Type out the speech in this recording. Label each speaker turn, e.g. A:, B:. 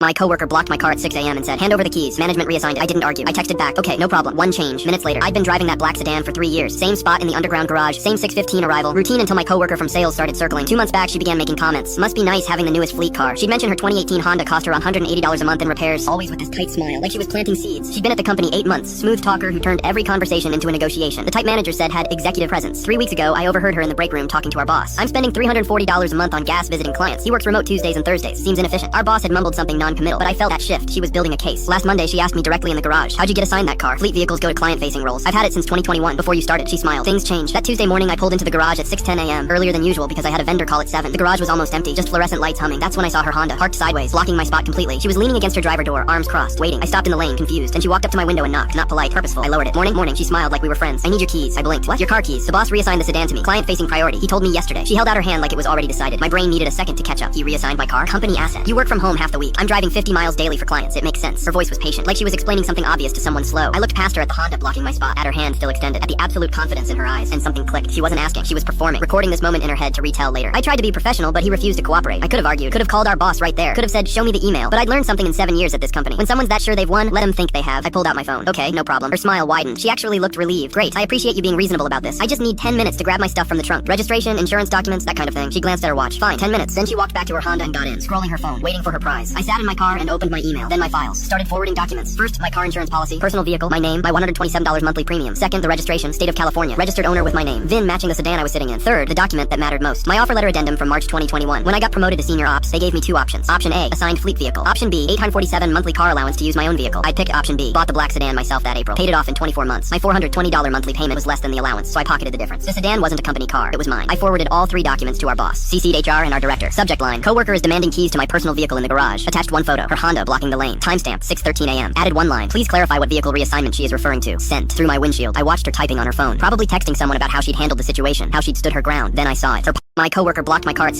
A: My coworker blocked my car at 6 a.m. and said, hand over the keys. Management reassigned it. I didn't argue. I texted back, okay, no problem. One change. Minutes later, I'd been driving that black sedan for 3 years. Same spot in the underground garage. Same 6:15 arrival. Routine until my coworker from sales started circling. 2 months back, she began making comments. Must be nice having the newest fleet car. She'd mentioned her 2018 Honda cost her $180 a month in repairs. Always with this tight smile, like she was planting seeds. She'd been at the company 8 months. Smooth talker who turned every conversation into a negotiation. The type manager said had executive presence. 3 weeks ago, I overheard her in the break room talking to our boss. I'm spending $340 a month on gas visiting clients. He works remote Tuesdays and Thursdays. Seems inefficient. Our boss had mumbled something non-committal, but I felt that shift. She was building a case. Last Monday, she asked me directly in the garage, how'd you get assigned that car? Fleet vehicles go to client-facing roles. I've had it since 2021. Before you started, she smiled. Things changed. That Tuesday morning, I pulled into the garage at 6:10 a.m. earlier than usual because I had a vendor call at 7. The garage was almost empty, just fluorescent lights humming. That's when I saw her Honda parked sideways, blocking my spot completely. She was leaning against her driver door, arms crossed, waiting. I stopped in the lane, confused, and she walked up to my window and knocked. Not polite, purposeful. I lowered it. Morning. She smiled like we were friends. I need your keys. I blinked. What? Your car keys. The boss reassigned the sedan to me. Client-facing priority. He told me yesterday. She held out her hand like it was already decided. My brain needed a second to catch up. He reassigned my car? Company asset. You work from home half the week. I'm driving 50 miles daily for clients. It makes sense. Her voice was patient, like she was explaining something obvious to someone slow. I looked past her at the Honda blocking my spot, at her hand still extended, at the absolute confidence in her eyes, and something clicked. She wasn't asking, she was performing, recording this moment in her head to retell later. I tried to be professional, but he refused to cooperate. I could have argued, could have called our boss right there, could have said, show me the email, but I'd learned something in 7 years at this company. When someone's that sure they've won, let them think they have. I pulled out my phone. Okay, no problem. Her smile widened. She actually looked relieved. Great, I appreciate you being reasonable about this. I just need 10 minutes to grab my stuff from the trunk. Registration, insurance documents, that kind of thing. She glanced at her watch. Fine, 10 minutes. Then she walked back to her Honda and got in, scrolling her phone, waiting for her prize. I sat in my car and opened my email, then my files. Started forwarding documents. First, my car insurance policy, personal vehicle, my name, my $127 monthly premium. Second, the registration, state of California, registered owner with my name, VIN matching the sedan I was sitting in. Third, the document that mattered most, my offer letter addendum from March 2021. When I got promoted to senior ops, they gave me 2 options. Option A, assigned fleet vehicle. Option B, $847 monthly car allowance to use my own vehicle. I picked option B. Bought the black sedan myself that April. Paid it off in 24 months. My $420 monthly payment was less than the allowance, so I pocketed the difference. The sedan wasn't a company car, it was mine. I forwarded all 3 documents to our boss, CC'd HR and our director. Subject line, coworker is demanding keys to my personal vehicle in the garage. Attached 1 photo, her Honda blocking the lane. Timestamp, 6:13 a.m. Added 1 line, please clarify what vehicle reassignment she is referring to. Sent. Through my windshield, I watched her typing on her phone, probably texting someone about how she'd handled the situation, how she'd stood her ground. Then I saw it. My coworker blocked my car at 6